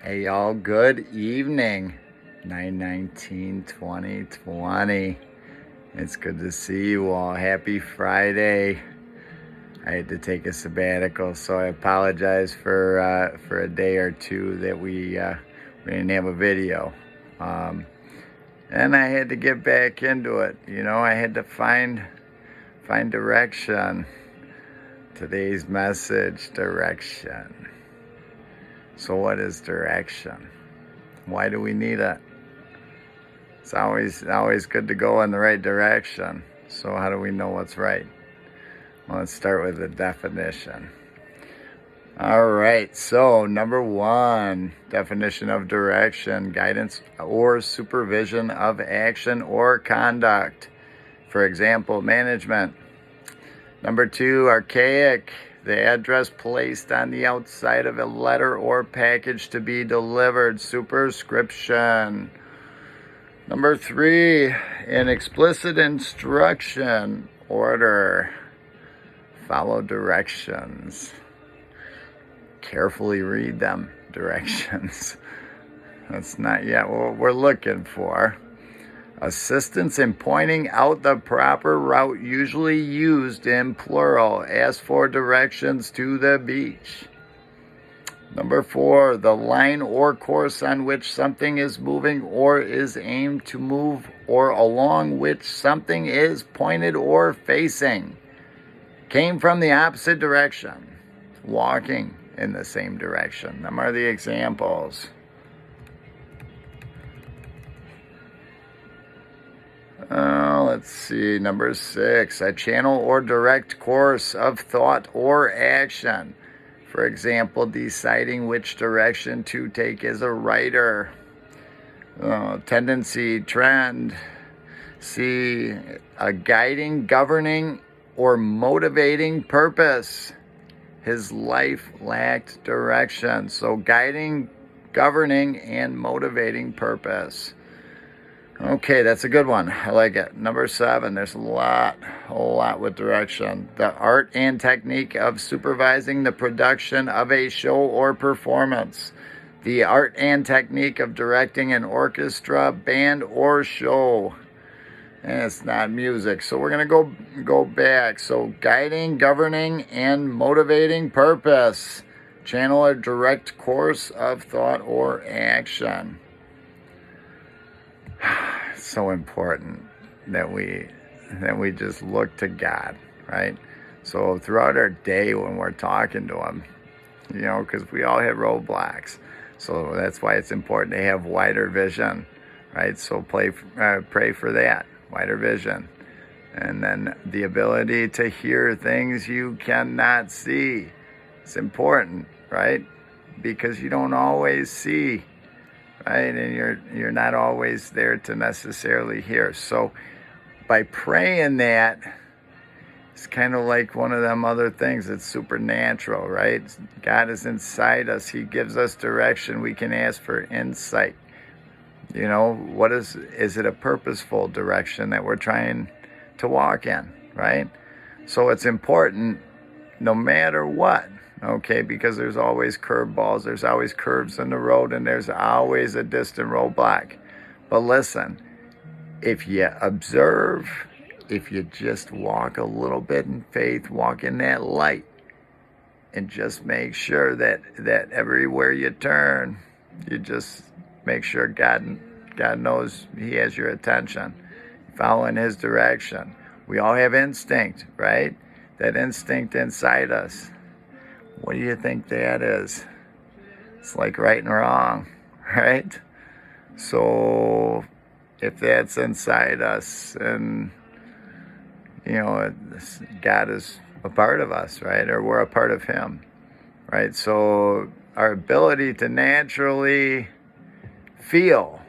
Hey y'all, good evening. 9/19/2020. It's good to see you all. Happy Friday. I had to take a sabbatical, so I apologize for a day or two that we didn't have a video. And I had to get back into it. I had to find direction. Today's message, direction. So what is direction? Why do we need it? It's always good to go in the right direction. So how do we know what's right? Well, let's start with the definition. All right, so number one, definition of direction: guidance or supervision of action or conduct. For example, management. Number two, archaic: the address placed on the outside of a letter or package to be delivered. Superscription. Number three, an explicit instruction. Order. Follow directions. Carefully read them. Directions. That's not yet what we're looking for. Assistance in pointing out the proper route, usually used in plural. Ask for directions to the beach. Number four, the line or course on which something is moving or is aimed to move, or along which something is pointed or facing. Came from the opposite direction. Walking in the same direction. Them are the examples. Let's see, number six, a channel or direct course of thought or action. For example, deciding which direction to take as a writer. Tendency, trend. C, a guiding, governing, or motivating purpose. His life lacked direction. So guiding, governing, and motivating purpose. Okay, that's a good one. I like it. Number seven, there's a whole lot with direction. The art and technique of supervising the production of a show or performance. The art and technique of directing an orchestra, band, or show. And it's not music, so we're going to go back. So guiding, governing, and motivating purpose. Channel a direct course of thought or action. So important that we just look to God, right? So throughout our day when we're talking to Him, because we all hit roadblocks. So that's why it's important to have wider vision, right? So pray for that, wider vision. And then the ability to hear things you cannot see. It's important, right? Because you don't always see, right? And you're not always there to necessarily hear. So by praying that, it's kind of like one of them other things. It's supernatural, right? God is inside us. He gives us direction. We can ask for insight. What is it a purposeful direction that we're trying to walk in, right? So it's important no matter what. Okay, because there's always curveballs, there's always curves in the road, and there's always a distant roadblock. But listen, if you observe, if you just walk a little bit in faith, walk in that light, and just make sure that everywhere you turn, you just make sure God knows He has your attention, following His direction. We all have instinct, right? That instinct inside us. What do you think that is? It's like right and wrong, right? So if that's inside us, and God is a part of us, right? Or we're a part of Him, right? So our ability to naturally feel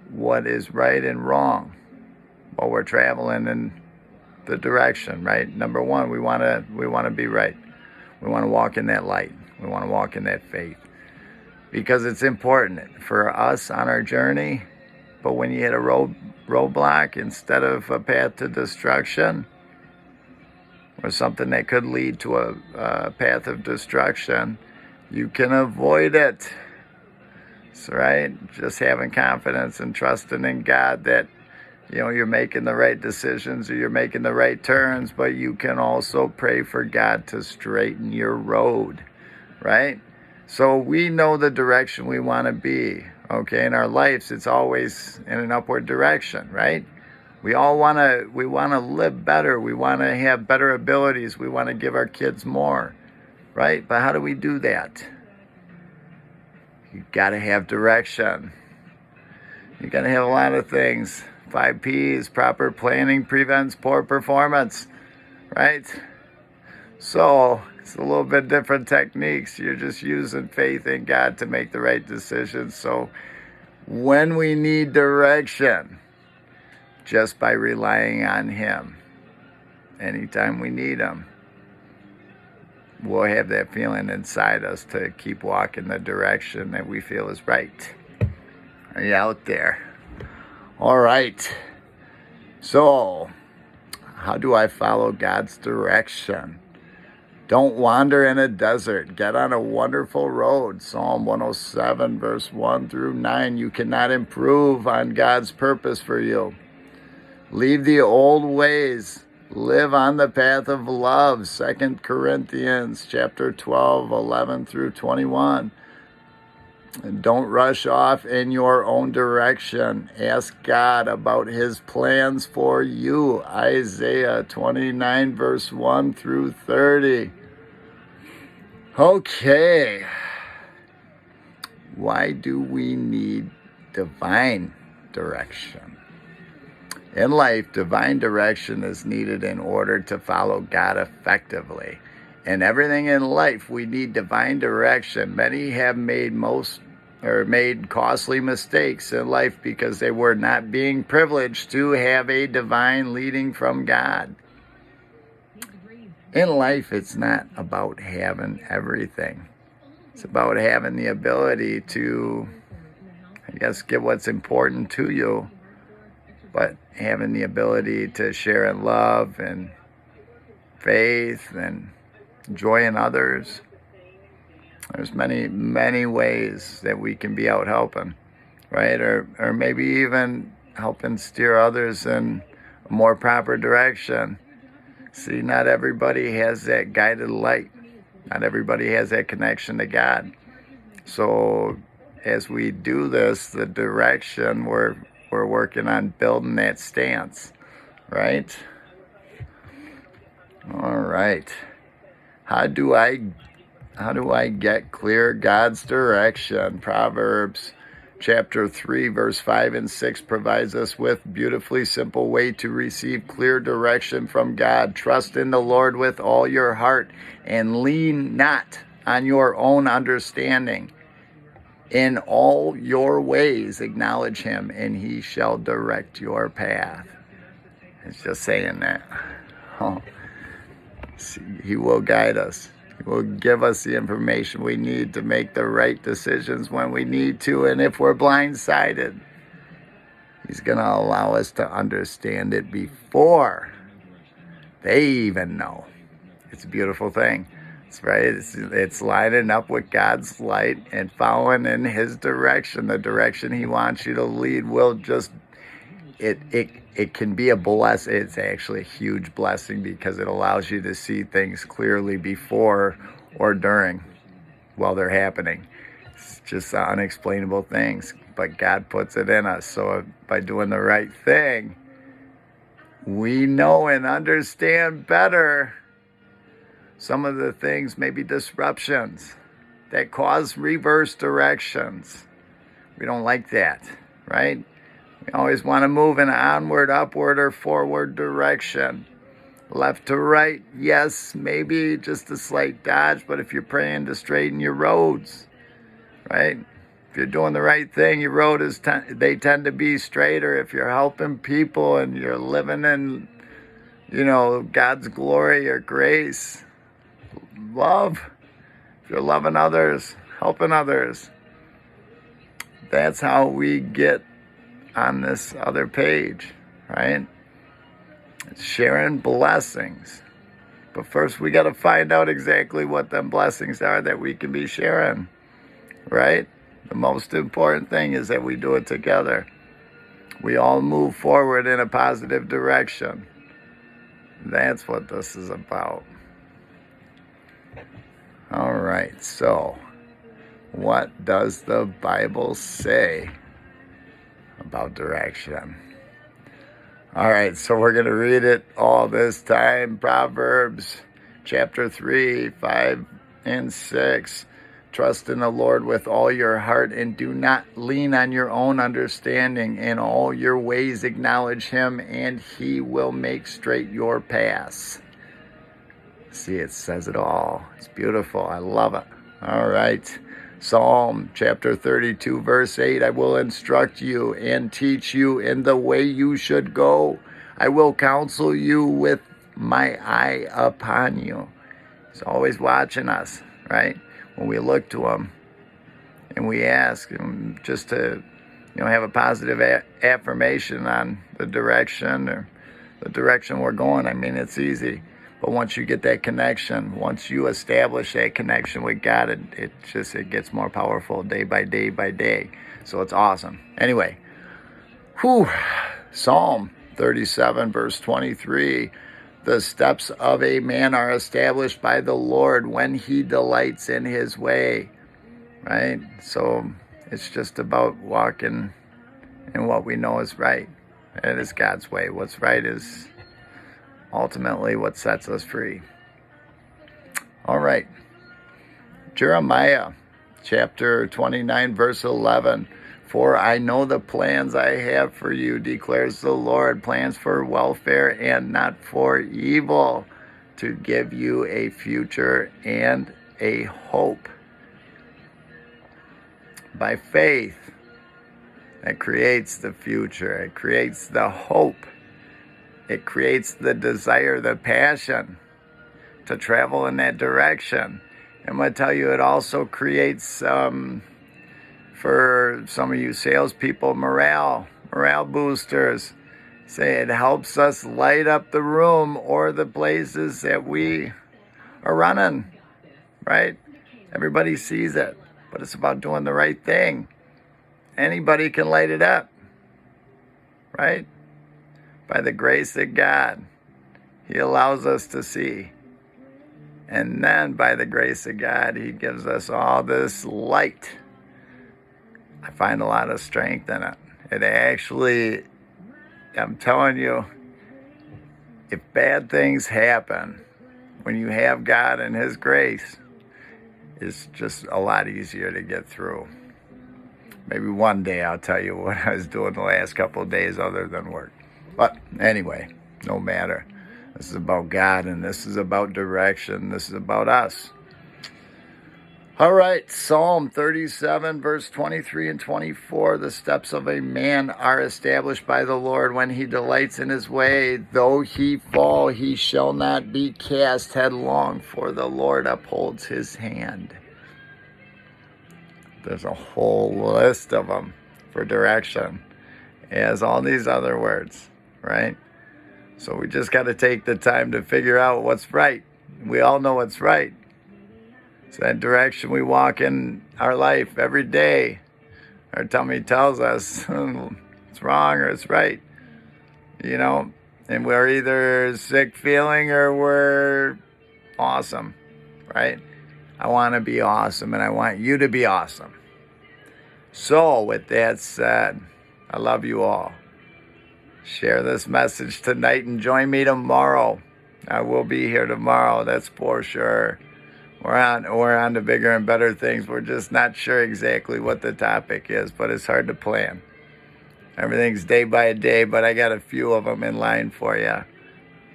what is right and wrong while we're traveling in the direction, right? Number one, we want to be right. We want to walk in that light. We want to walk in that faith, because it's important for us on our journey. But when you hit a roadblock, instead of a path to destruction, or something that could lead to a path of destruction, you can avoid it. That's right. Just having confidence and trusting in God that, you're making the right decisions or you're making the right turns, but you can also pray for God to straighten your road, right? So we know the direction we want to be, okay? In our lives, it's always in an upward direction, right? We want to live better. We want to have better abilities. We want to give our kids more, right? But how do we do that? You got to have direction. You got to have a lot of things. 5 P's, proper planning prevents poor performance, right? So it's a little bit different techniques. You're just using faith in God to make the right decisions. So when we need direction, just by relying on Him, anytime we need Him, we'll have that feeling inside us to keep walking the direction that we feel is right. Are you out there? All right. So, how do I follow God's direction? Don't wander in a desert. Get on a wonderful road. Psalm 107, verse 1 through 9. You cannot improve on God's purpose for you. Leave the old ways. Live on the path of love. 2 Corinthians chapter 12, 11 through 21. And don't rush off in your own direction. Ask God about His plans for you. Isaiah 29, verse 1 through 30. Okay. Why do we need divine direction? In life, divine direction is needed in order to follow God effectively. In everything in life, we need divine direction. Many have made costly mistakes in life because they were not being privileged to have a divine leading from God. In life, it's not about having everything. It's about having the ability to, get what's important to you, but having the ability to share in love and faith and joy in others. There's many, many ways that we can be out helping, right? Or maybe even helping steer others in a more proper direction. See, not everybody has that guided light. Not everybody has that connection to God. So as we do this, the direction, we're working on building that stance, right? All right. How do I get clear God's direction? Proverbs chapter 3, verse 5 and 6 provides us with beautifully simple way to receive clear direction from God. Trust in the Lord with all your heart and lean not on your own understanding. In all your ways acknowledge Him, and He shall direct your path. It's just saying that. Oh. See, He will guide us. He will give us the information we need to make the right decisions when we need to. And if we're blindsided, He's going to allow us to understand it before they even know. It's a beautiful thing. It's right. It's lining up with God's light and following in His direction. The direction He wants you to lead will just, it can be a blessing. It's actually a huge blessing because it allows you to see things clearly before or during while they're happening. It's just unexplainable things, but God puts it in us. So by doing the right thing, we know and understand better some of the things, maybe disruptions that cause reverse directions. We don't like that, right? We always want to move in an onward, upward, or forward direction. Left to right, yes, maybe just a slight dodge, but if you're praying to straighten your roads, right? If you're doing the right thing, your road they tend to be straighter. If you're helping people and you're living in, God's glory or grace, love, if you're loving others, helping others, that's how we get on this other page, right? It's sharing blessings, But first, we got to find out exactly what them blessings are that we can be sharing, right? The most important thing is that we do it together. We all move forward in a positive direction. That's what this is about. All right, so what does the Bible say about direction? All right, so we're going to read it all this time. Proverbs chapter 3, 5, and 6. Trust in the Lord with all your heart and do not lean on your own understanding. In all your ways acknowledge him and he will make straight your paths. See, it says it all. It's beautiful. I love it. All right. Psalm chapter 32, verse 8. I will instruct you and teach you in the way you should go. I will counsel you with my eye upon you. He's always watching us, right? When we look to him and we ask him just to, have a positive affirmation on the direction or the direction we're going. I mean, it's easy. But once you get that connection, once you establish that connection with God, it gets more powerful day by day by day. So it's awesome. Anyway, Psalm 37, verse 23. The steps of a man are established by the Lord when he delights in his way. Right? So it's just about walking in what we know is right. It is God's way. What's right is ultimately what sets us free. All right. Jeremiah chapter 29, verse 11. For I know the plans I have for you, declares the Lord, plans for welfare and not for evil, to give you a future and a hope. By faith, it creates the future. It creates the hope. It creates the desire, the passion to travel in that direction. I'm going to tell you, it also creates, for some of you salespeople, morale boosters. Say it helps us light up the room or the places that we are running, right? Everybody sees it, but it's about doing the right thing. Anybody can light it up, right? By the grace of God, he allows us to see. And then by the grace of God, he gives us all this light. I find a lot of strength in it. It actually, I'm telling you, if bad things happen, when you have God and his grace, it's just a lot easier to get through. Maybe one day I'll tell you what I was doing the last couple of days other than work. But anyway, no matter. This is about God and this is about direction. This is about us. All right, Psalm 37, verse 23 and 24. The steps of a man are established by the Lord when he delights in his way. Though he fall, he shall not be cast headlong, for the Lord upholds his hand. There's a whole list of them for direction. It has all these other words. Right? So we just got to take the time to figure out what's right. We all know what's right. It's that direction we walk in our life every day. Our tummy tells us it's wrong or it's right. And we're either sick feeling or we're awesome, right? I want to be awesome and I want you to be awesome. So with that said, I love you all. Share this message tonight and join me tomorrow. I will be here tomorrow, that's for sure. We're on to bigger and better things. We're just not sure exactly what the topic is, but it's hard to plan. Everything's day by day, but I got a few of them in line for you.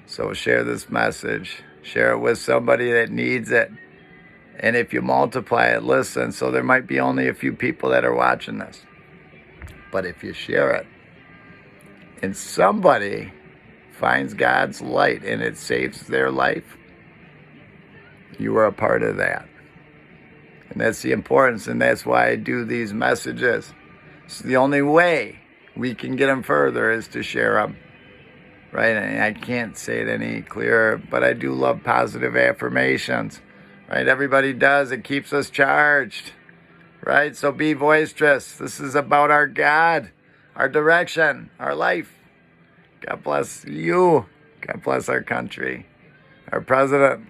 So share this message. Share it with somebody that needs it. And if you multiply it, listen. So there might be only a few people that are watching this. But if you share it, and somebody finds God's light and it saves their life, you are a part of that. And that's the importance, and that's why I do these messages. It's the only way we can get them further is to share them, right? And I can't say it any clearer, but I do love positive affirmations, right? Everybody does. It keeps us charged, right? So be boisterous. This is about our God, our direction, our life. God bless you. God bless our country, our president,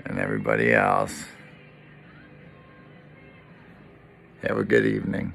and everybody else. Have a good evening.